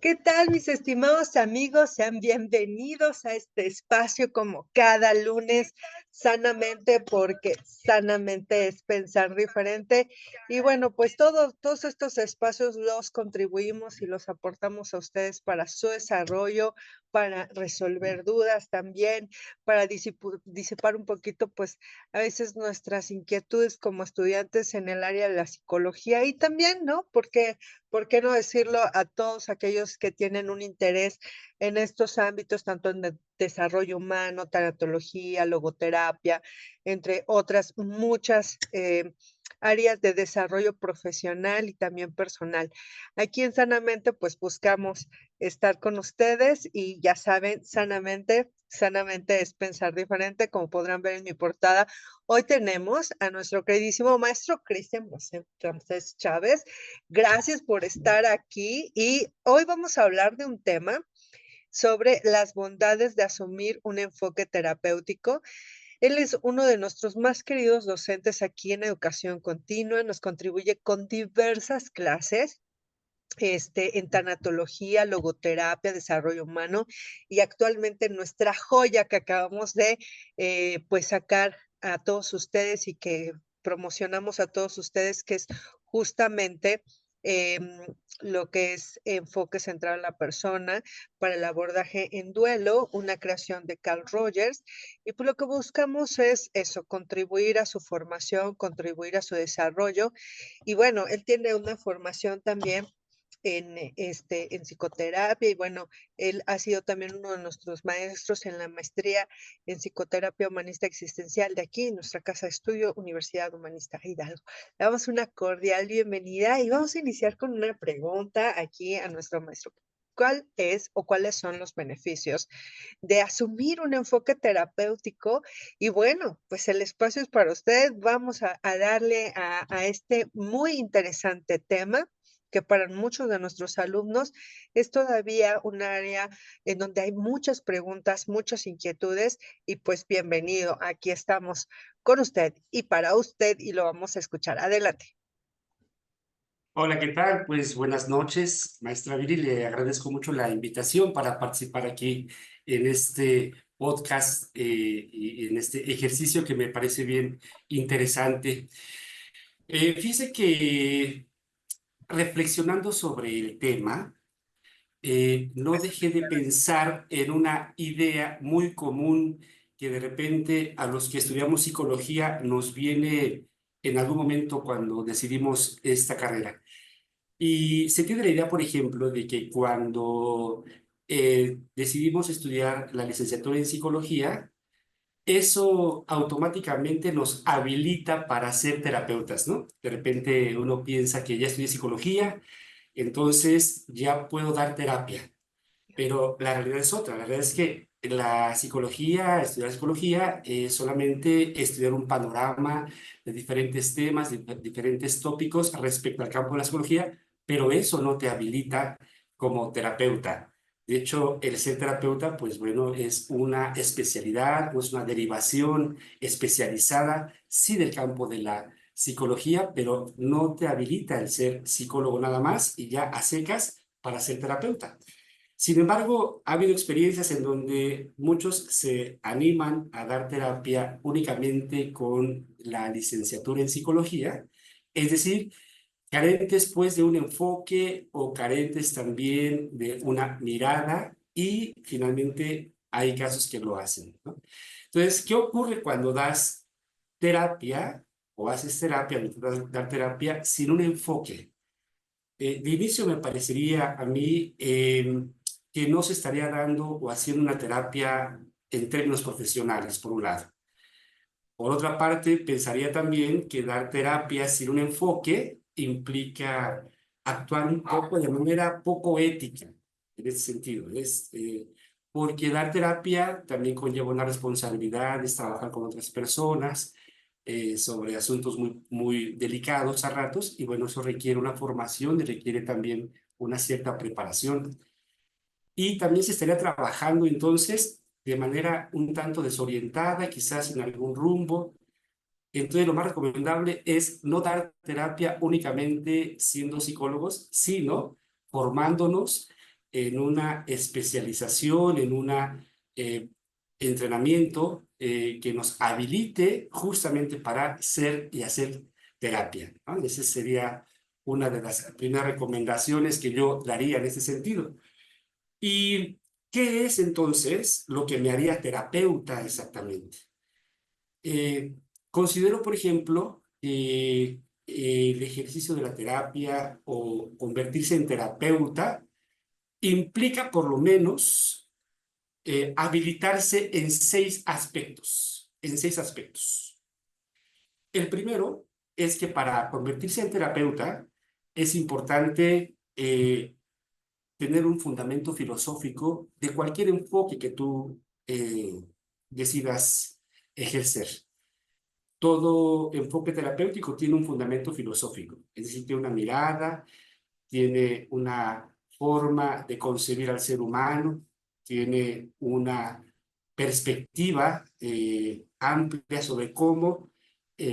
¿Qué tal, mis estimados amigos? Sean bienvenidos a este espacio como cada lunes, sanamente, porque sanamente es pensar diferente. Y bueno, pues todos estos espacios los contribuimos y los aportamos a ustedes para su desarrollo, para resolver dudas también, para disipar un poquito, pues a veces nuestras inquietudes como estudiantes en el área de la psicología y también, ¿no? Porque ¿por qué no decirlo a todos aquellos que tienen un interés en estos ámbitos, tanto en el desarrollo humano, tanatología, logoterapia, entre otras muchas, áreas de desarrollo profesional y también personal? Aquí en Sanamente, pues, buscamos estar con ustedes y ya saben, sanamente es pensar diferente, como podrán ver en mi portada. Hoy tenemos a nuestro queridísimo maestro Cristian Ramsés Chávez. Gracias por estar aquí y hoy vamos a hablar de un tema sobre las bondades de asumir un enfoque terapéutico. Él es uno de nuestros más queridos docentes aquí en educación continua, nos contribuye con diversas clases, en tanatología, logoterapia, desarrollo humano y actualmente nuestra joya que acabamos de, pues, sacar a todos ustedes y que promocionamos a todos ustedes, que es justamente, lo que es enfoque central en la persona para el abordaje en duelo, una creación de Carl Rogers. Y pues lo que buscamos es eso, contribuir a su formación, contribuir a su desarrollo. Y bueno, él tiene una formación también en psicoterapia y bueno, él ha sido también uno de nuestros maestros en la maestría en psicoterapia humanista existencial de aquí, en nuestra casa de estudio, Universidad Humanista Hidalgo. Le damos una cordial bienvenida y vamos a iniciar con una pregunta aquí a nuestro maestro. ¿Cuál es o cuáles son los beneficios de asumir un enfoque terapéutico? Y bueno, pues el espacio es para usted. Vamos a darle a este muy interesante tema que para muchos de nuestros alumnos es todavía un área en donde hay muchas preguntas, muchas inquietudes y pues bienvenido, aquí estamos con usted y para usted y lo vamos a escuchar. Adelante. Hola, ¿qué tal? Pues buenas noches, maestra Viri. Le agradezco mucho la invitación para participar aquí en este podcast y en este ejercicio que me parece bien interesante. Fíjese que reflexionando sobre el tema, no dejé de pensar en una idea muy común que de repente a los que estudiamos psicología nos viene en algún momento cuando decidimos esta carrera. Y se tiene la idea, por ejemplo, de que cuando decidimos estudiar la licenciatura en psicología, eso automáticamente nos habilita para ser terapeutas, ¿no? De repente uno piensa que ya estudié psicología, entonces ya puedo dar terapia, pero la realidad es otra. La realidad es que la psicología, estudiar psicología, es solamente estudiar un panorama de diferentes temas, de diferentes tópicos respecto al campo de la psicología, pero eso no te habilita como terapeuta. De hecho, el ser terapeuta, pues bueno, es una especialidad, o es una derivación especializada, sí, del campo de la psicología, pero no te habilita el ser psicólogo nada más y ya a secas para ser terapeuta. Sin embargo, ha habido experiencias en donde muchos se animan a dar terapia únicamente con la licenciatura en psicología, es decir, carentes pues de un enfoque o carentes también de una mirada y finalmente hay casos que lo hacen, ¿no? Entonces, ¿qué ocurre cuando das terapia o haces terapia, intentas dar terapia sin un enfoque? De inicio me parecería a mí que no se estaría dando o haciendo una terapia en términos profesionales, por un lado. Por otra parte, pensaría también que dar terapia sin un enfoque implica actuar un poco de manera poco ética, en ese sentido. Porque dar terapia también conlleva una responsabilidad, es trabajar con otras personas sobre asuntos muy delicados a ratos, y bueno, eso requiere una formación y requiere también una cierta preparación. Y también se estaría trabajando entonces de manera un tanto desorientada, quizás sin algún rumbo. Entonces, lo más recomendable es no dar terapia únicamente siendo psicólogos, sino formándonos en una especialización, en un entrenamiento que nos habilite justamente para ser y hacer terapia, ¿no? Esa sería una de las primeras recomendaciones que yo daría en este sentido. ¿Y qué es entonces lo que me haría terapeuta exactamente? Eh, Considero, por ejemplo, que el ejercicio de la terapia o convertirse en terapeuta implica por lo menos habilitarse en seis aspectos, en seis aspectos. El primero es que para convertirse en terapeuta es importante tener un fundamento filosófico de cualquier enfoque que tú decidas ejercer. Todo enfoque terapéutico tiene un fundamento filosófico, es decir, tiene una mirada, tiene una forma de concebir al ser humano, tiene una perspectiva amplia sobre cómo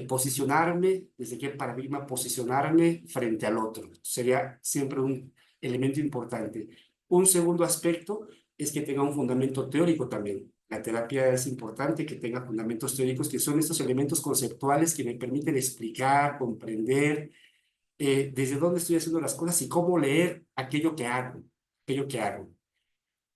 posicionarme, desde qué paradigma posicionarme frente al otro. Sería siempre un elemento importante. Un segundo aspecto es que tenga un fundamento teórico también. La terapia es importante que tenga fundamentos teóricos, que son estos elementos conceptuales que me permiten explicar, comprender, desde dónde estoy haciendo las cosas y cómo leer aquello que hago, aquello que hago.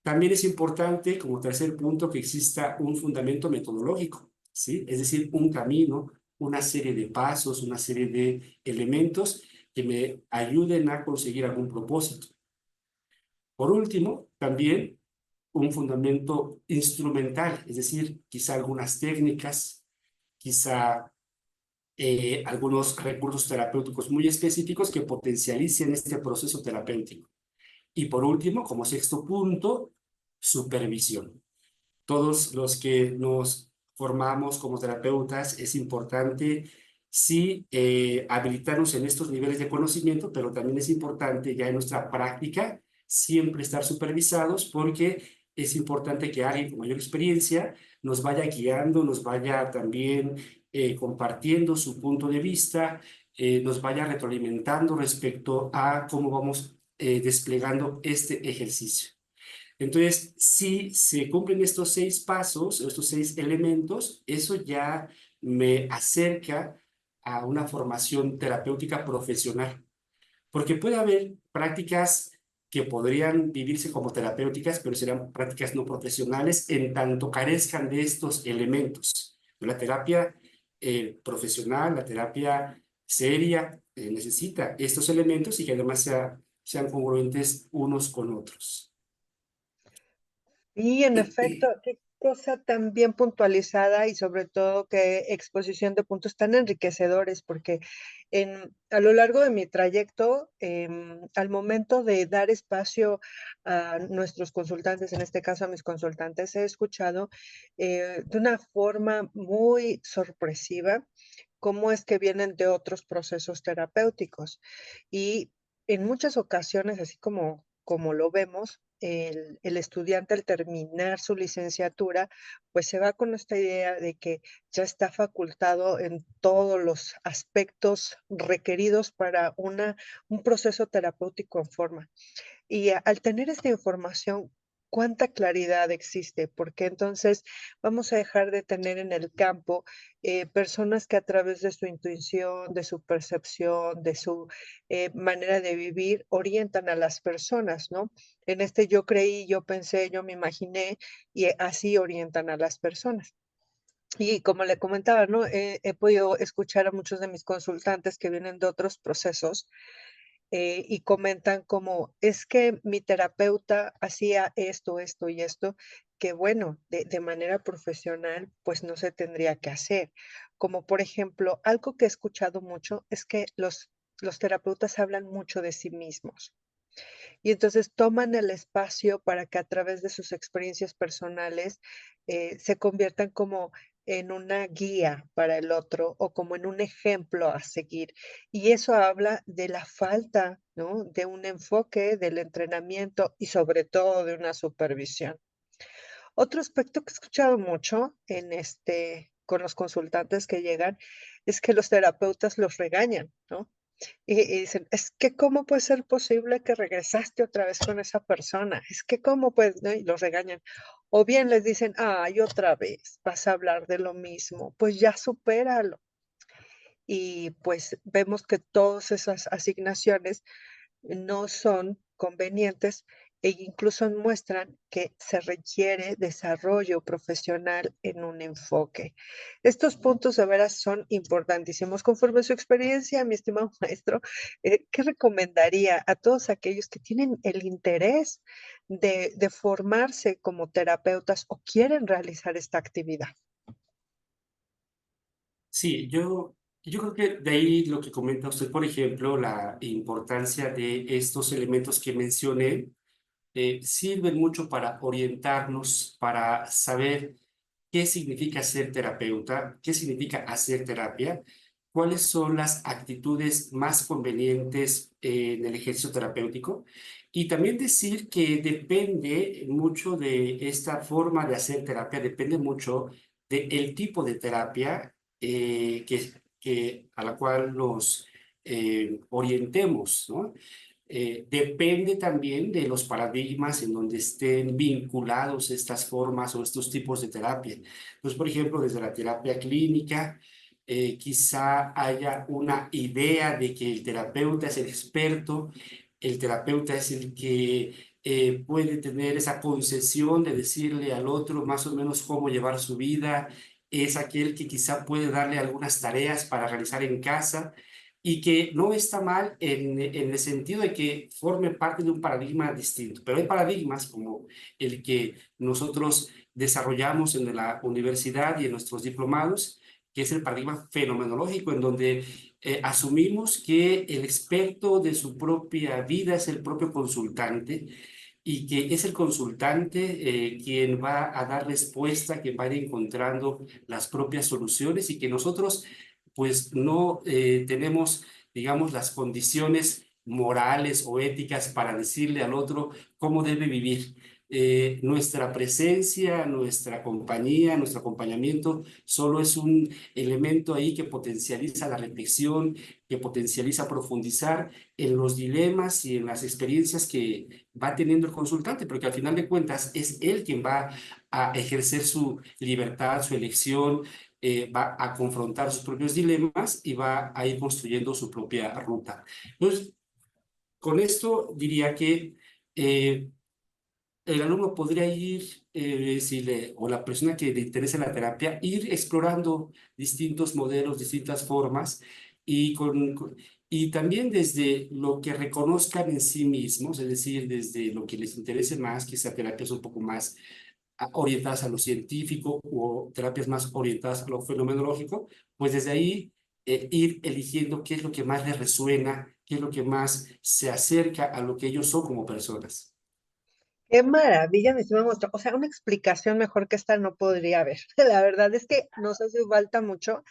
También es importante, como tercer punto, que exista un fundamento metodológico, ¿sí? Es decir, un camino, una serie de pasos, una serie de elementos que me ayuden a conseguir algún propósito. Por último, también un fundamento instrumental, es decir, quizá algunas técnicas, quizá algunos recursos terapéuticos muy específicos que potencialicen este proceso terapéutico. Y por último, como sexto punto, supervisión. Todos los que nos formamos como terapeutas es importante sí habilitarnos en estos niveles de conocimiento, pero también es importante ya en nuestra práctica siempre estar supervisados porque es importante que alguien con mayor experiencia nos vaya guiando, nos vaya también compartiendo su punto de vista, nos vaya retroalimentando respecto a cómo vamos desplegando este ejercicio. Entonces, si se cumplen estos seis pasos, estos seis elementos, eso ya me acerca a una formación terapéutica profesional, porque puede haber prácticas que podrían vivirse como terapéuticas, pero serán prácticas no profesionales en tanto carezcan de estos elementos. La terapia profesional, la terapia seria, necesita estos elementos y que además sean congruentes unos con otros. Y en Eh, efecto, eh, qué cosa tan bien puntualizada y sobre todo qué exposición de puntos tan enriquecedores, porque a lo largo de mi trayecto, al momento de dar espacio a nuestros consultantes, en este caso a mis consultantes, he escuchado de una forma muy sorpresiva cómo es que vienen de otros procesos terapéuticos. Y en muchas ocasiones, así como lo vemos, el estudiante al terminar su licenciatura, pues se va con esta idea de que ya está facultado en todos los aspectos requeridos para un proceso terapéutico en forma. Y al tener esta información, ¿cuánta claridad existe? Porque entonces vamos a dejar de tener en el campo personas que a través de su intuición, de su percepción, de su manera de vivir, orientan a las personas, ¿no? En este yo creí, yo pensé, yo me imaginé y así orientan a las personas. Y como le comentaba, ¿no? He podido escuchar a muchos de mis consultantes que vienen de otros procesos y comentan como, es que mi terapeuta hacía esto, esto y esto, que bueno, de manera profesional, pues no se tendría que hacer. Como por ejemplo, algo que he escuchado mucho es que los terapeutas hablan mucho de sí mismos. Y entonces toman el espacio para que a través de sus experiencias personales se conviertan como en una guía para el otro o como en un ejemplo a seguir. Y eso habla de la falta, ¿no? De un enfoque, del entrenamiento y sobre todo de una supervisión. Otro aspecto que he escuchado mucho con los consultantes que llegan es que los terapeutas los regañan, ¿no? Y dicen: "Es que, ¿cómo puede ser posible que regresaste otra vez con esa persona? Es que, ¿cómo puedes?", ¿no? Y los regañan. O bien les dicen: "Ay, otra vez vas a hablar de lo mismo, pues ya supéralo". Y, pues, vemos que todas esas asignaciones no son convenientes e incluso muestran que se requiere desarrollo profesional en un enfoque. Estos puntos de veras son importantísimos. Conforme a su experiencia, mi estimado maestro, ¿qué recomendaría a todos aquellos que tienen el interés de formarse como terapeutas o quieren realizar esta actividad? Sí, yo creo que de ahí lo que comenta usted, por ejemplo, la importancia de estos elementos que mencioné, sirven mucho para orientarnos, para saber qué significa ser terapeuta, qué significa hacer terapia, cuáles son las actitudes más convenientes en el ejercicio terapéutico y también decir que depende mucho de esta forma de hacer terapia, depende mucho del tipo de terapia a la cual nos orientemos, ¿no? Depende también de los paradigmas en donde estén vinculados estas formas o estos tipos de terapia. Entonces, por ejemplo, desde la terapia clínica, quizá haya una idea de que el terapeuta es el experto, el terapeuta es el que puede tener esa concesión de decirle al otro más o menos cómo llevar su vida, es aquel que quizá puede darle algunas tareas para realizar en casa y que no está mal en el sentido de que forme parte de un paradigma distinto. Pero hay paradigmas como el que nosotros desarrollamos en la universidad y en nuestros diplomados, que es el paradigma fenomenológico, en donde asumimos que el experto de su propia vida es el propio consultante y que es el consultante quien va a dar respuesta, quien va a ir encontrando las propias soluciones y que nosotros pues no tenemos, digamos, las condiciones morales o éticas para decirle al otro cómo debe vivir. Nuestra presencia, nuestra compañía, nuestro acompañamiento solo es un elemento ahí que potencializa la reflexión, que potencializa profundizar en los dilemas y en las experiencias que va teniendo el consultante, porque al final de cuentas es él quien va a ejercer su libertad, su elección, va a confrontar sus propios dilemas y va a ir construyendo su propia ruta. Entonces, con esto diría que el alumno podría ir, o la persona que le interese la terapia, ir explorando distintos modelos, distintas formas y también desde lo que reconozcan en sí mismos, es decir, desde lo que les interese más, quizá terapias un poco más orientadas a lo científico o terapias más orientadas a lo fenomenológico, pues desde ahí ir eligiendo qué es lo que más les resuena, qué es lo que más se acerca a lo que ellos son como personas. Qué maravilla, mi estimado maestro. O sea, una explicación mejor que esta no podría haber. La verdad es que nos hace falta mucho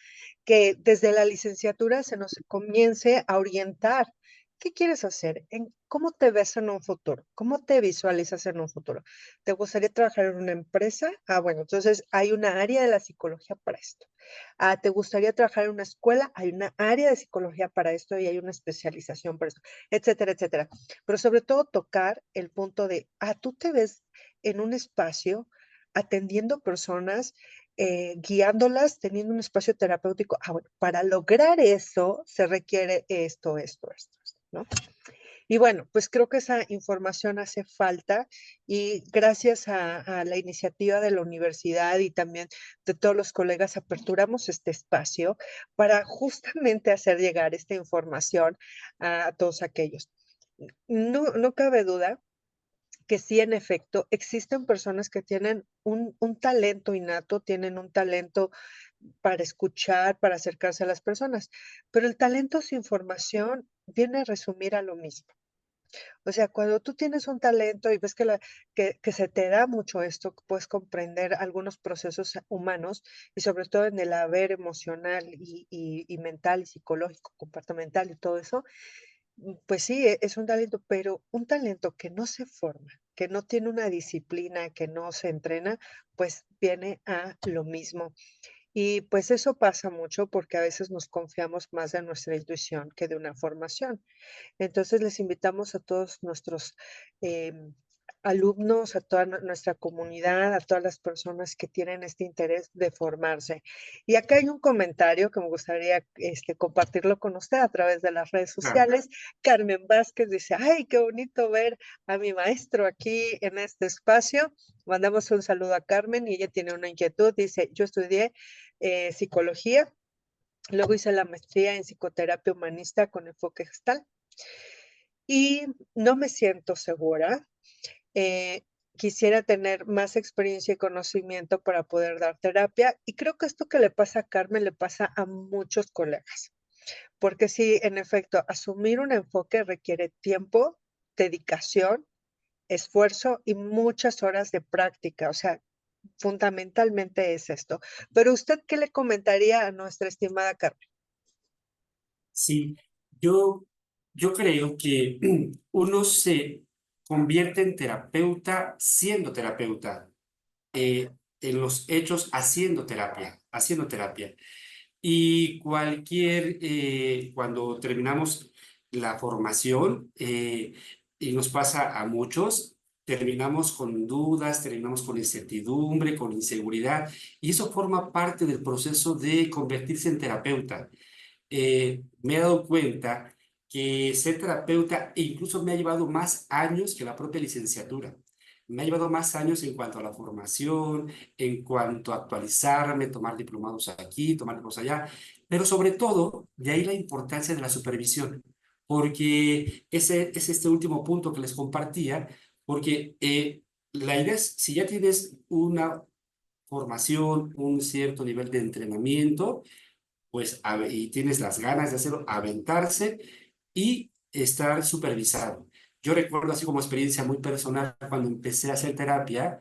que desde la licenciatura se nos comience a orientar. ¿Qué quieres hacer? ¿Cómo te ves en un futuro? ¿Cómo te visualizas en un futuro? ¿Te gustaría trabajar en una empresa? Ah, bueno, entonces hay una área de la psicología para esto. Ah, ¿te gustaría trabajar en una escuela? Hay una área de psicología para esto y hay una especialización para esto, etcétera, etcétera. Pero sobre todo tocar el punto de, tú te ves en un espacio atendiendo personas, guiándolas, teniendo un espacio terapéutico. Bueno, para lograr eso se requiere esto, ¿no? Y bueno, pues creo que esa información hace falta y gracias a la iniciativa de la universidad y también de todos los colegas, aperturamos este espacio para justamente hacer llegar esta información a todos aquellos. No cabe duda que sí, en efecto, existen personas que tienen un talento innato, tienen un talento para escuchar, para acercarse a las personas, pero el talento sin formación viene a resumir a lo mismo. O sea, cuando tú tienes un talento y ves que se te da mucho esto, que puedes comprender algunos procesos humanos y sobre todo en el haber emocional y mental y psicológico, comportamental y todo eso, pues sí, es un talento, pero un talento que no se forma, que no tiene una disciplina, que no se entrena, pues viene a lo mismo. Y pues eso pasa mucho porque a veces nos confiamos más de nuestra intuición que de una formación. Entonces, les invitamos a todos nuestros, em, alumnos, a toda nuestra comunidad, a todas las personas que tienen este interés de formarse. Y acá hay un comentario que me gustaría, compartirlo con usted a través de las redes Claro. sociales. Carmen Vázquez dice: "Ay, qué bonito ver a mi maestro aquí en este espacio". Mandamos un saludo a Carmen y ella tiene una inquietud. Dice: "Yo estudié, psicología, luego hice la maestría en psicoterapia humanista con enfoque gestal y no me siento segura. eh, Quisiera tener más experiencia y conocimiento para poder dar terapia". Y creo que esto que le pasa a Carmen le pasa a muchos colegas, porque sí, en efecto, asumir un enfoque requiere tiempo, dedicación, esfuerzo y muchas horas de práctica. O sea, fundamentalmente es esto. Pero usted, ¿qué le comentaría a nuestra estimada Carmen? Sí, yo, yo creo que uno se convierte en terapeuta siendo terapeuta, eh, en los hechos haciendo terapia, haciendo terapia. Y cuando terminamos la formación, y nos pasa a muchos, terminamos con dudas, terminamos con incertidumbre, con inseguridad, y eso forma parte del proceso de convertirse en terapeuta. Me he dado cuenta que ser terapeuta incluso me ha llevado más años que la propia licenciatura. Me ha llevado más años en cuanto a la formación, en cuanto a actualizarme, tomar diplomados aquí, tomar diplomados allá, pero sobre todo, de ahí la importancia de la supervisión, porque ese es este último punto que les compartía, porque la idea es, si ya tienes una formación, un cierto nivel de entrenamiento, pues, y tienes las ganas de hacerlo, aventarse y estar supervisado. Yo recuerdo así como experiencia muy personal, cuando empecé a hacer terapia,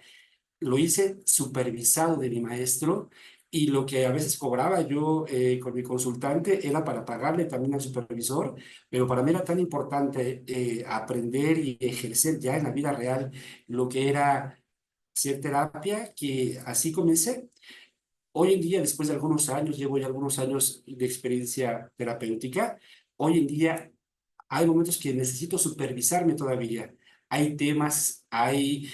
lo hice supervisado de mi maestro y lo que a veces cobraba yo con mi consultante era para pagarle también al supervisor, pero para mí era tan importante aprender y ejercer ya en la vida real lo que era hacer terapia que así comencé. Hoy en día, después de algunos años, llevo ya algunos años de experiencia terapéutica, hoy en día hay momentos que necesito supervisarme todavía. Hay temas, hay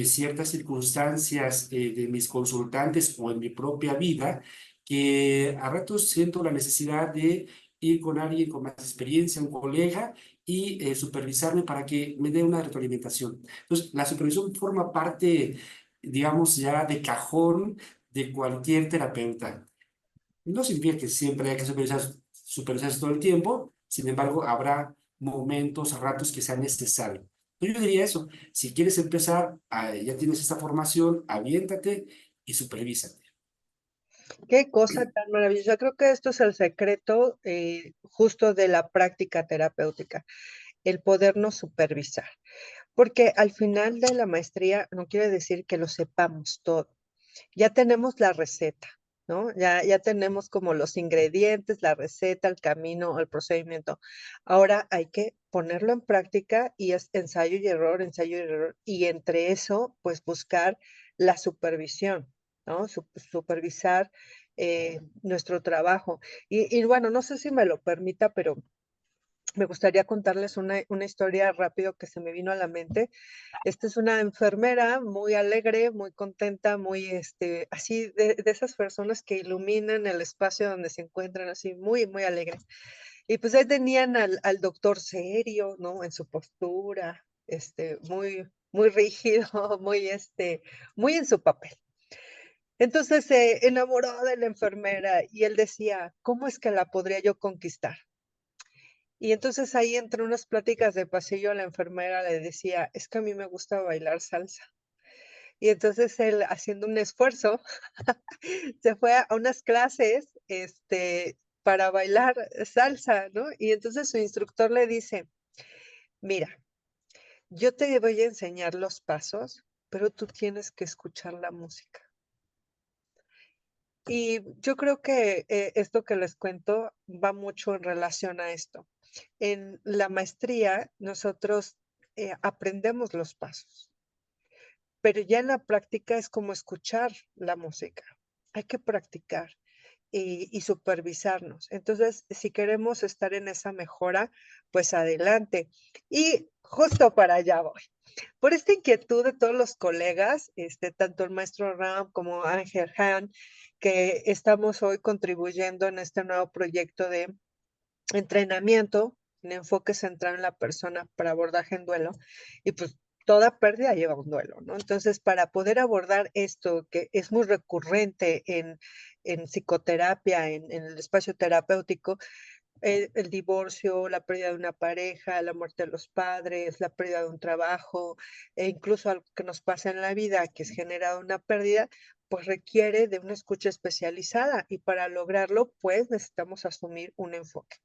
ciertas circunstancias de mis consultantes o en mi propia vida que a ratos siento la necesidad de ir con alguien con más experiencia, un colega, y supervisarme para que me dé una retroalimentación. Entonces, la supervisión forma parte, digamos, ya de cajón de cualquier terapeuta. No significa que siempre hay que supervisarse todo el tiempo, sin embargo, habrá momentos, ratos que sea necesario. Yo diría eso, si quieres empezar, ya tienes esta formación, aviéntate y supervísate. Qué cosa tan maravillosa. Creo que esto es el secreto, justo de la práctica terapéutica, el podernos supervisar. Porque al final de la maestría no quiere decir que lo sepamos todo. Ya tenemos la receta, ¿no? Ya tenemos como los ingredientes, la receta, el camino, el procedimiento. Ahora hay que ponerlo en práctica y es ensayo y error. Y entre eso, pues buscar la supervisión, ¿no? Supervisar nuestro trabajo. Y bueno, no sé si me lo permita, pero me gustaría contarles una historia rápido que se me vino a la mente. Esta es una enfermera muy alegre, muy contenta, muy, así de esas personas que iluminan el espacio donde se encuentran, así muy, muy alegres. Y pues ahí tenían al doctor serio, ¿no? En su postura, muy, muy rígido, muy, muy en su papel. Entonces se enamoró de la enfermera y él decía: "¿Cómo es que la podría yo conquistar?". Y entonces ahí entre unas pláticas de pasillo la enfermera le decía: "Es que a mí me gusta bailar salsa". Y entonces él, haciendo un esfuerzo, se fue a unas clases, para bailar salsa, ¿no? Y entonces su instructor le dice: "Mira, yo te voy a enseñar los pasos, pero tú tienes que escuchar la música". Y yo creo que, esto que les cuento va mucho en relación a esto. En la maestría, nosotros, aprendemos los pasos, pero ya en la práctica es como escuchar la música. hay que practicar y supervisarnos. Entonces, si queremos estar en esa mejora, pues adelante. Y justo para allá voy. Por esta inquietud de todos los colegas, tanto el maestro Ram como Ángel Han, que estamos hoy contribuyendo en este nuevo proyecto de entrenamiento, un enfoque centrado en la persona para abordaje en duelo, y pues toda pérdida lleva un duelo, ¿no? Entonces, para poder abordar esto, que es muy recurrente en psicoterapia, en el espacio terapéutico, el divorcio, la pérdida de una pareja, la muerte de los padres, la pérdida de un trabajo, e incluso algo que nos pasa en la vida, que es generado una pérdida, pues requiere de una escucha especializada y para lograrlo, pues necesitamos asumir un enfoque.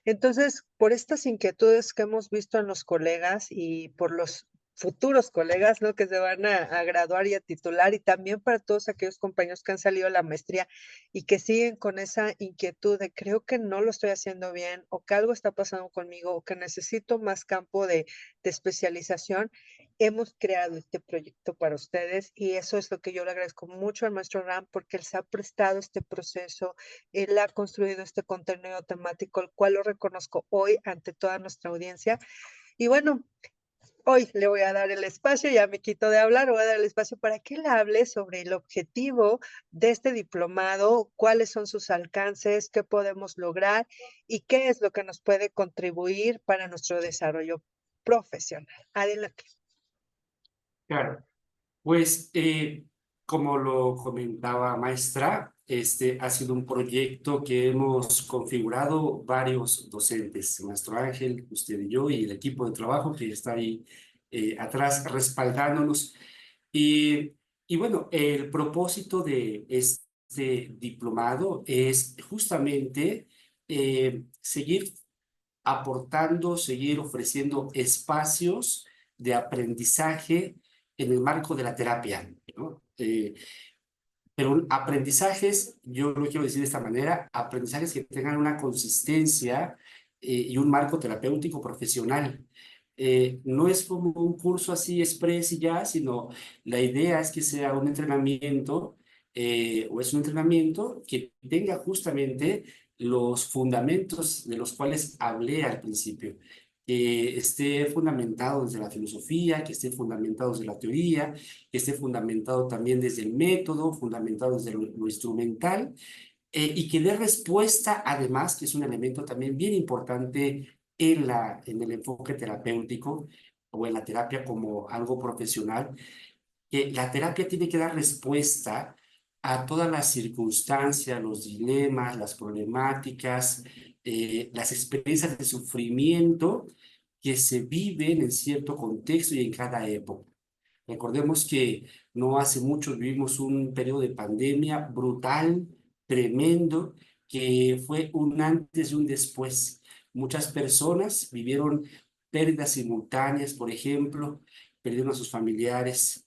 Entonces, por estas inquietudes que hemos visto en los colegas y por los futuros colegas, ¿no? Que se van a graduar y a titular, y también para todos aquellos compañeros que han salido a la maestría y que siguen con esa inquietud de creo que no lo estoy haciendo bien, o que algo está pasando conmigo, o que necesito más campo de especialización. Hemos creado este proyecto para ustedes y eso es lo que yo le agradezco mucho al maestro Ram porque él se ha prestado este proceso, él ha construido este contenido temático, el cual lo reconozco hoy ante toda nuestra audiencia. Y bueno, hoy le voy a dar el espacio, ya me quito de hablar, voy a dar el espacio para que él hable sobre el objetivo de este diplomado, cuáles son sus alcances, qué podemos lograr y qué es lo que nos puede contribuir para nuestro desarrollo profesional. Adelante. Claro. Pues, como lo comentaba maestra, este ha sido un proyecto que hemos configurado varios docentes, maestro Ángel, usted y yo, y el equipo de trabajo que está ahí atrás respaldándonos. Y, y bueno, el propósito de este diplomado es justamente seguir aportando, seguir ofreciendo espacios de aprendizaje en el marco de la terapia, ¿no? Pero aprendizajes, yo lo quiero decir de esta manera, aprendizajes que tengan una consistencia y un marco terapéutico profesional. No es como un curso así express y ya, sino la idea es que sea un entrenamiento o es un entrenamiento que tenga justamente los fundamentos de los cuales hablé al principio, que esté fundamentado desde la filosofía, que esté fundamentado desde la teoría, que esté fundamentado también desde el método, fundamentado desde lo instrumental, y que dé respuesta, además, que es un elemento también bien importante en el enfoque terapéutico o en la terapia como algo profesional, que la terapia tiene que dar respuesta a todas las circunstancias, los dilemas, las problemáticas, las experiencias de sufrimiento que se viven en cierto contexto y en cada época. Recordemos que no hace mucho vivimos un periodo de pandemia brutal, tremendo, que fue un antes y un después. Muchas personas vivieron pérdidas simultáneas, por ejemplo, perdieron a sus familiares.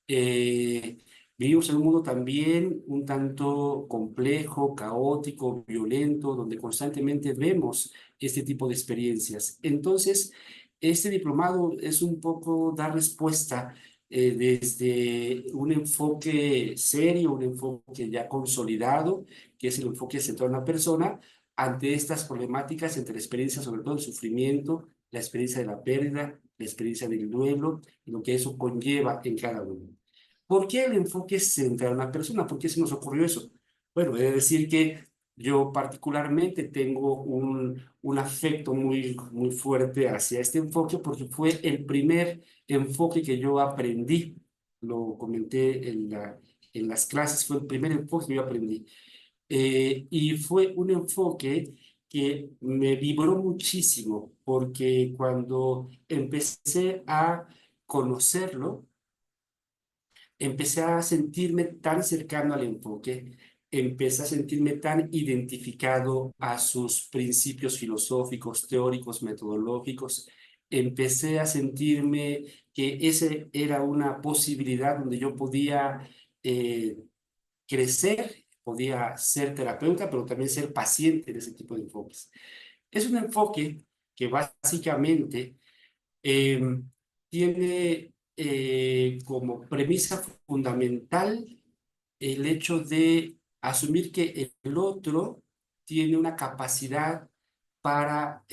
Eh, Vivimos en un mundo también un tanto complejo, caótico, violento, donde constantemente vemos este tipo de experiencias. Entonces, este diplomado es un poco dar respuesta desde un enfoque serio, un enfoque ya consolidado, que es el enfoque centrado en la persona, ante estas problemáticas, entre la experiencia, sobre todo el sufrimiento, la experiencia de la pérdida, la experiencia del duelo, y lo que eso conlleva en cada uno. ¿Por qué el enfoque centrado en la persona? ¿Por qué se nos ocurrió eso? Bueno, he de decir que yo particularmente tengo un afecto muy fuerte hacia este enfoque porque fue el primer enfoque que yo aprendí. Lo comenté en las clases, fue el primer enfoque que yo aprendí. Y fue un enfoque que me vibró muchísimo porque cuando empecé a conocerlo, empecé a sentirme tan cercano al enfoque, empecé a sentirme tan identificado a sus principios filosóficos, teóricos, metodológicos, empecé a sentirme que ese era una posibilidad donde yo podía eh, crecer, podía ser terapeuta, pero también ser paciente en ese tipo de enfoques. Es un enfoque que básicamente eh, tiene como premisa fundamental el hecho de asumir que el otro tiene una capacidad para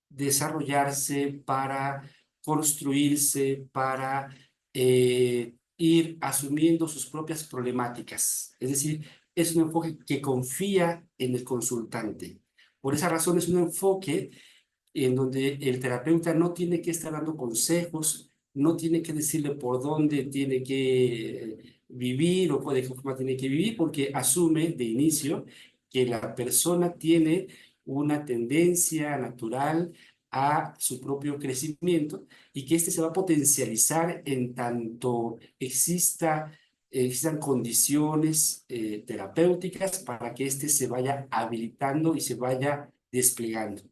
desarrollarse, para construirse, para ir asumiendo sus propias problemáticas. Es decir, es un enfoque que confía en el consultante. Por esa razón es un enfoque en donde el terapeuta no tiene que estar dando consejos, no tiene que decirle por dónde tiene que vivir o de qué forma tiene que vivir, porque asume de inicio que la persona tiene una tendencia natural a su propio crecimiento y que éste se va a potencializar en tanto existan condiciones terapéuticas para que éste se vaya habilitando y se vaya desplegando.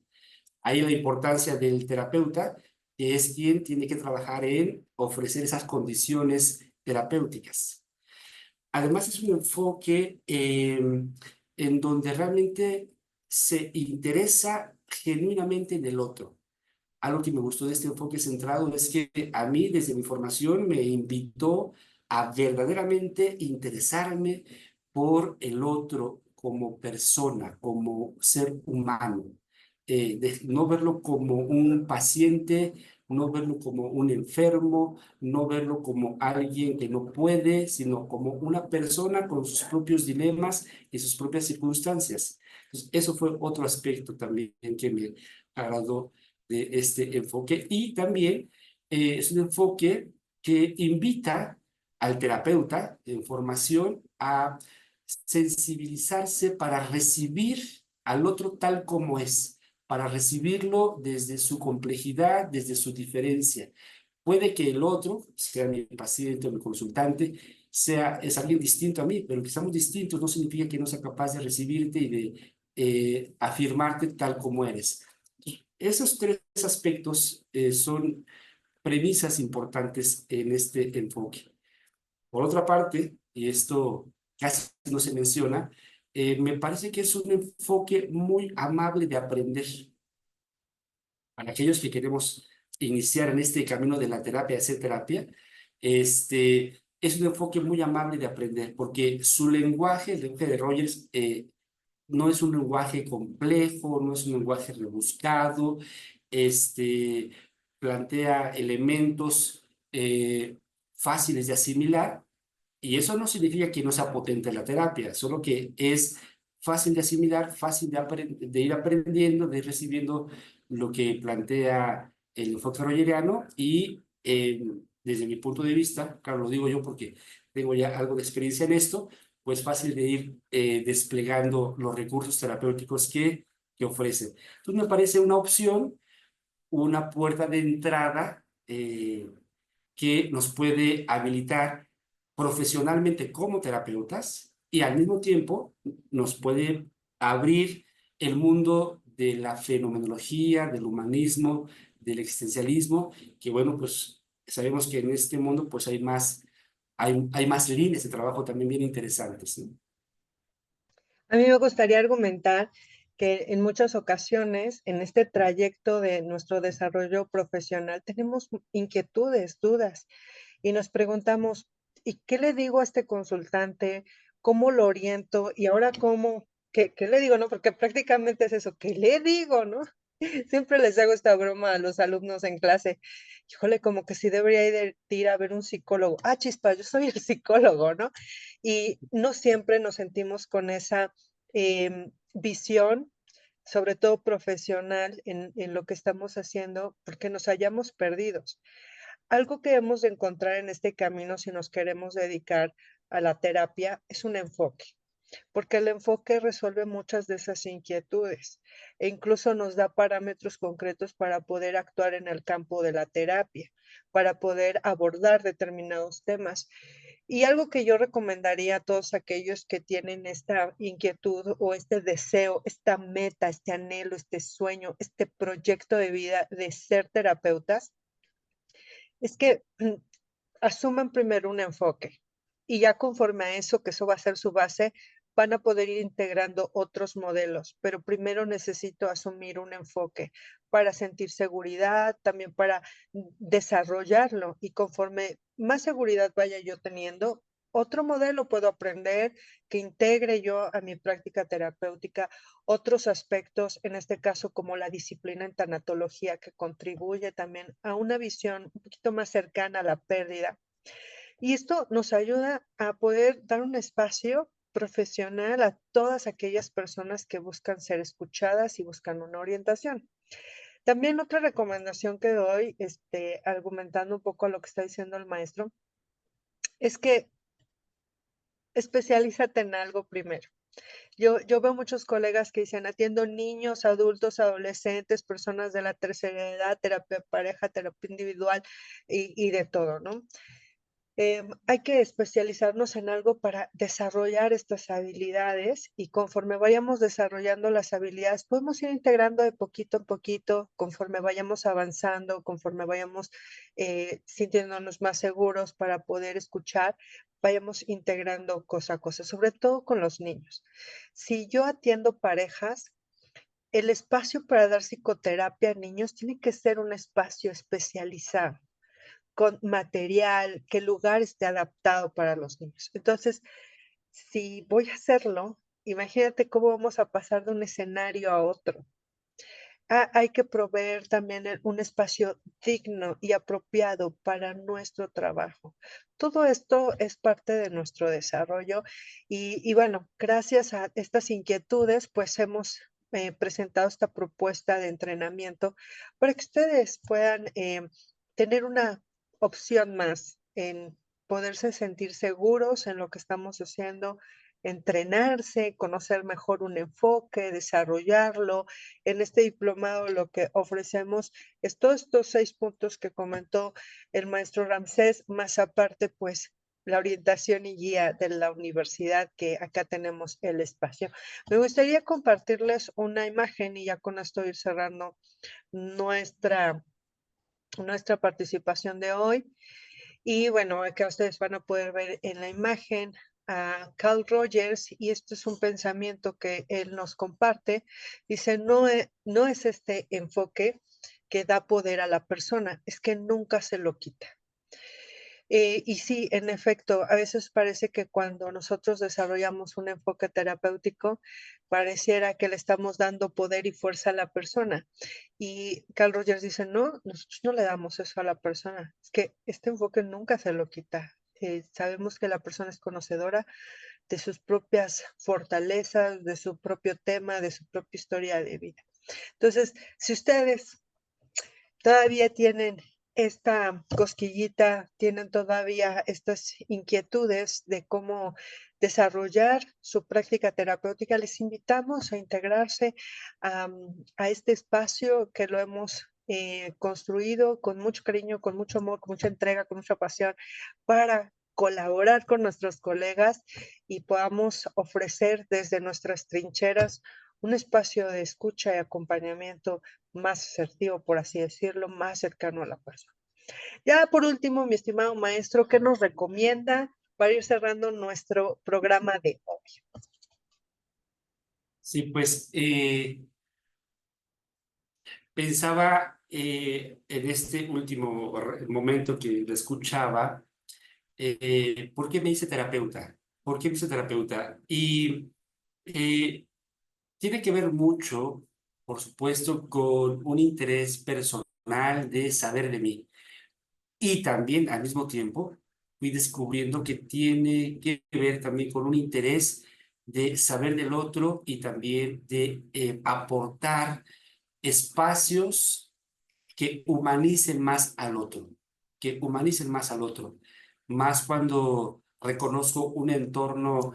Ahí la importancia del terapeuta, que es quien tiene que trabajar en ofrecer esas condiciones terapéuticas. Además, es un enfoque en donde realmente se interesa genuinamente en el otro. Algo que me gustó de este enfoque centrado es que a mí, desde mi formación, me invitó a verdaderamente interesarme por el otro como persona, como ser humano. De no verlo como un paciente, no verlo como un enfermo, no verlo como alguien que no puede, sino como una persona con sus propios dilemas y sus propias circunstancias. Entonces, eso fue otro aspecto también que me agradó de este enfoque. Y también es un enfoque que invita al terapeuta en formación a sensibilizarse para recibir al otro tal como es, para recibirlo desde su complejidad, desde su diferencia. Puede que el otro, sea mi paciente o mi consultante, es alguien distinto a mí, pero que seamos distintos no significa que no sea capaz de recibirte y de afirmarte tal como eres. Esos tres aspectos son premisas importantes en este enfoque. Por otra parte, y esto casi no se menciona, me parece que es un enfoque muy amable de aprender. Para aquellos que queremos iniciar en este camino de la terapia, hacer terapia, es un enfoque muy amable de aprender, porque su lenguaje, el lenguaje de Rogers, no es un lenguaje complejo, no es un lenguaje rebuscado, este, plantea elementos fáciles de asimilar, y eso no significa que no sea potente la terapia, solo que es fácil de asimilar, fácil de ir aprendiendo, de ir recibiendo lo que plantea el enfoque rogeriano y desde mi punto de vista, claro, lo digo yo porque tengo ya algo de experiencia en esto, pues fácil de ir desplegando los recursos terapéuticos que ofrecen. Entonces me parece una opción, una puerta de entrada que nos puede habilitar profesionalmente como terapeutas y al mismo tiempo nos puede abrir el mundo de la fenomenología, del humanismo, del existencialismo, que bueno, pues sabemos que en este mundo pues hay más líneas de trabajo también bien interesantes, ¿no? A mí me gustaría argumentar que en muchas ocasiones, en este trayecto de nuestro desarrollo profesional, tenemos inquietudes, dudas, y nos preguntamos, ¿y qué le digo a este consultante? ¿Cómo lo oriento? Y ahora, ¿cómo? ¿Qué le digo, no? Porque prácticamente es eso, ¿qué le digo, no? Siempre les hago esta broma a los alumnos en clase. Híjole, como que sí debería de ir a ver un psicólogo. Ah, chispa, yo soy el psicólogo, ¿no? Y no siempre nos sentimos con esa visión, sobre todo profesional, en lo que estamos haciendo, porque nos hallamos perdidos. Algo que hemos de encontrar en este camino, si nos queremos dedicar a la terapia, es un enfoque, porque el enfoque resuelve muchas de esas inquietudes e incluso nos da parámetros concretos para poder actuar en el campo de la terapia, para poder abordar determinados temas. Y algo que yo recomendaría a todos aquellos que tienen esta inquietud o este deseo, esta meta, este anhelo, este sueño, este proyecto de vida de ser terapeutas, es que asuman primero un enfoque y ya conforme a eso, que eso va a ser su base, van a poder ir integrando otros modelos, pero primero necesito asumir un enfoque para sentir seguridad, también para desarrollarlo y conforme más seguridad vaya yo teniendo, otro modelo puedo aprender que integre yo a mi práctica terapéutica otros aspectos, en este caso como la disciplina en tanatología, que contribuye también a una visión un poquito más cercana a la pérdida. Y esto nos ayuda a poder dar un espacio profesional a todas aquellas personas que buscan ser escuchadas y buscan una orientación. También otra recomendación que doy, argumentando un poco a lo que está diciendo el maestro, es que especialízate en algo primero. Yo veo muchos colegas que dicen, atiendo niños, adultos, adolescentes, personas de la tercera edad, terapia de pareja, terapia individual y de todo, ¿no? Hay que especializarnos en algo para desarrollar estas habilidades y conforme vayamos desarrollando las habilidades, podemos ir integrando de poquito en poquito, conforme vayamos avanzando, conforme vayamos sintiéndonos más seguros para poder escuchar, vayamos integrando cosa a cosa, sobre todo con los niños. Si yo atiendo parejas, el espacio para dar psicoterapia a niños tiene que ser un espacio especializado con material, que el lugar esté adaptado para los niños. Entonces, si voy a hacerlo, imagínate cómo vamos a pasar de un escenario a otro. Hay que proveer también un espacio digno y apropiado para nuestro trabajo. Todo esto es parte de nuestro desarrollo y bueno, gracias a estas inquietudes, pues hemos presentado esta propuesta de entrenamiento para que ustedes puedan tener una opción más en poderse sentir seguros en lo que estamos haciendo, entrenarse, conocer mejor un enfoque, desarrollarlo. En este diplomado lo que ofrecemos es todos estos 6 puntos que comentó el maestro Ramsés, más aparte, pues, la orientación y guía de la universidad, que acá tenemos el espacio. Me gustaría compartirles una imagen y ya con esto ir cerrando nuestra participación de hoy. Y bueno, acá ustedes van a poder ver en la imagen a Carl Rogers y esto es un pensamiento que él nos comparte. Dice, no es este enfoque que da poder a la persona, es que nunca se lo quita. Y sí, en efecto, a veces parece que cuando nosotros desarrollamos un enfoque terapéutico, pareciera que le estamos dando poder y fuerza a la persona. Y Carl Rogers dice, no, nosotros no le damos eso a la persona, es que este enfoque nunca se lo quita. Sabemos que la persona es conocedora de sus propias fortalezas, de su propio tema, de su propia historia de vida. Entonces, si ustedes todavía tienen esta cosquillita, tienen todavía estas inquietudes de cómo desarrollar su práctica terapéutica, les invitamos a integrarse a este espacio que lo hemos construido con mucho cariño, con mucho amor, con mucha entrega, con mucha pasión, para colaborar con nuestros colegas y podamos ofrecer desde nuestras trincheras un espacio de escucha y acompañamiento más asertivo, por así decirlo, más cercano a la persona. Ya por último, mi estimado maestro, ¿qué nos recomienda para ir cerrando nuestro programa de hoy? Sí, pues pensaba en este último momento que lo escuchaba, ¿por qué me hice terapeuta? ¿Por qué me hice terapeuta? Y eh, tiene que ver mucho, por supuesto, con un interés personal de saber de mí. Y también al mismo tiempo fui descubriendo que tiene que ver también con un interés de saber del otro y también de aportar espacios que humanicen más al otro, que humanicen más al otro, más cuando reconozco un entorno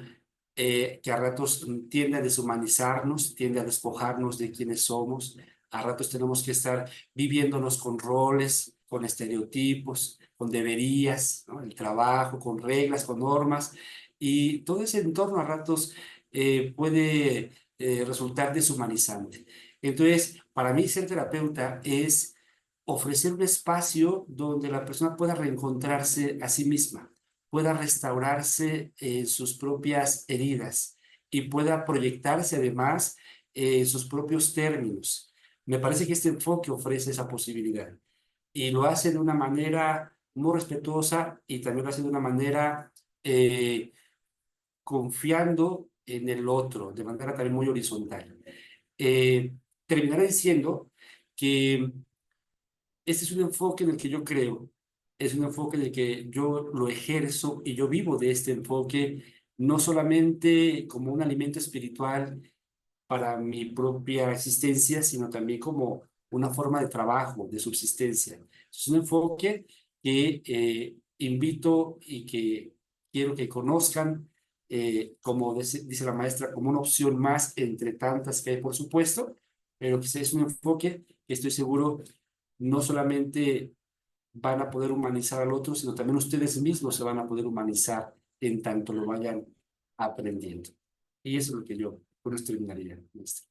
que a ratos tiende a deshumanizarnos, tiende a despojarnos de quienes somos, a ratos tenemos que estar viviéndonos con roles, con estereotipos, con deberías, ¿no? El trabajo, con reglas, con normas, y todo ese entorno a ratos puede resultar deshumanizante. Entonces, para mí ser terapeuta es ofrecer un espacio donde la persona pueda reencontrarse a sí misma, pueda restaurarse sus propias heridas y pueda proyectarse además en sus propios términos. Me parece que este enfoque ofrece esa posibilidad y lo hace de una manera muy respetuosa y también lo hace de una manera eh, confiando en el otro de manera también muy horizontal. Eh, Terminaré diciendo que este es un enfoque en el que yo creo, es un enfoque en el que yo lo ejerzo y yo vivo de este enfoque, no solamente como un alimento espiritual para mi propia existencia, sino también como una forma de trabajo, de subsistencia. Es un enfoque que invito y que quiero que conozcan, como dice la maestra, como una opción más entre tantas que hay, por supuesto, pero que es un enfoque que estoy seguro no solamente van a poder humanizar al otro, sino también ustedes mismos se van a poder humanizar en tanto lo vayan aprendiendo. Y eso es lo que yo con esto terminaría, maestra.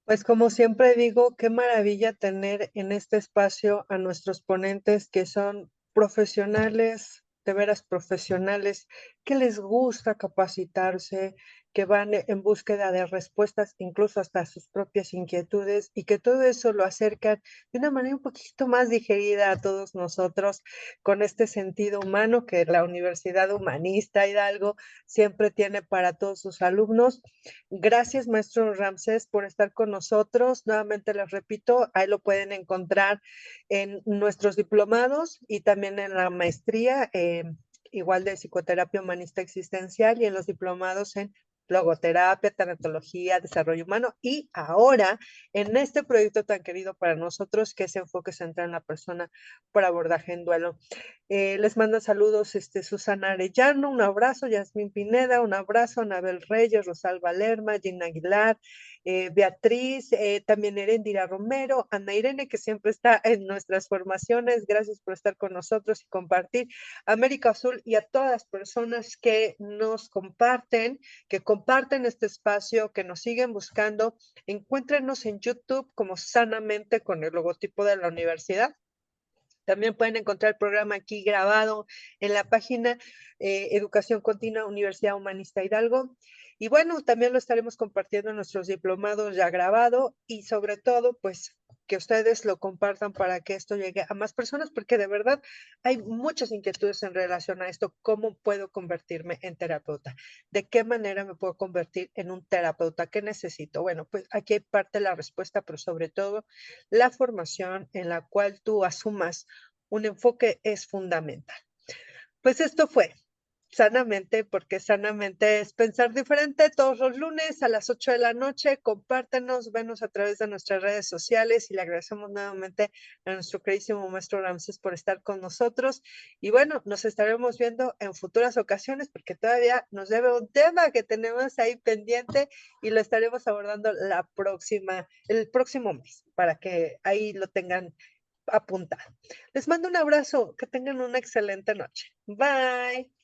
Pues como siempre digo, qué maravilla tener en este espacio a nuestros ponentes que son profesionales, de veras profesionales, que les gusta capacitarse, que van en búsqueda de respuestas, incluso hasta a sus propias inquietudes, y que todo eso lo acercan de una manera un poquito más digerida a todos nosotros, con este sentido humano que la Universidad Humanista Hidalgo siempre tiene para todos sus alumnos. Gracias, maestro Ramsés, por estar con nosotros. Nuevamente les repito, ahí lo pueden encontrar en nuestros diplomados y también en la maestría, igual de psicoterapia humanista existencial y en los diplomados en logoterapia, tanatología, desarrollo humano y ahora en este proyecto tan querido para nosotros que es Enfoque Central en la Persona por abordaje en duelo. Les manda saludos Susana Arellano, un abrazo, Yasmín Pineda, un abrazo, Anabel Reyes, Rosalba Lerma, Gina Aguilar, Beatriz, también Erendira Romero, Ana Irene, que siempre está en nuestras formaciones. Gracias por estar con nosotros y compartir. América Azul y a todas las personas que nos comparten, que comparten este espacio, que nos siguen buscando. Encuéntrenos en YouTube como Sanamente con el logotipo de la universidad. También pueden encontrar el programa aquí grabado en la página Educación Continua Universidad Humanista Hidalgo. Y bueno, también lo estaremos compartiendo en nuestros diplomados ya grabado y sobre todo, pues que ustedes lo compartan para que esto llegue a más personas, porque de verdad hay muchas inquietudes en relación a esto. ¿Cómo puedo convertirme en terapeuta? ¿De qué manera me puedo convertir en un terapeuta? ¿Qué necesito? Bueno, pues aquí hay parte de la respuesta, pero sobre todo la formación en la cual tú asumas un enfoque es fundamental. Pues esto fue Sanamente, porque sanamente es pensar diferente todos los lunes a las 8 de la noche. Compártenos, venos a través de nuestras redes sociales y le agradecemos nuevamente a nuestro queridísimo maestro Ramsés por estar con nosotros. Y bueno, nos estaremos viendo en futuras ocasiones porque todavía nos debe un tema que tenemos ahí pendiente y lo estaremos abordando el próximo mes para que ahí lo tengan apuntado. Les mando un abrazo, que tengan una excelente noche. Bye.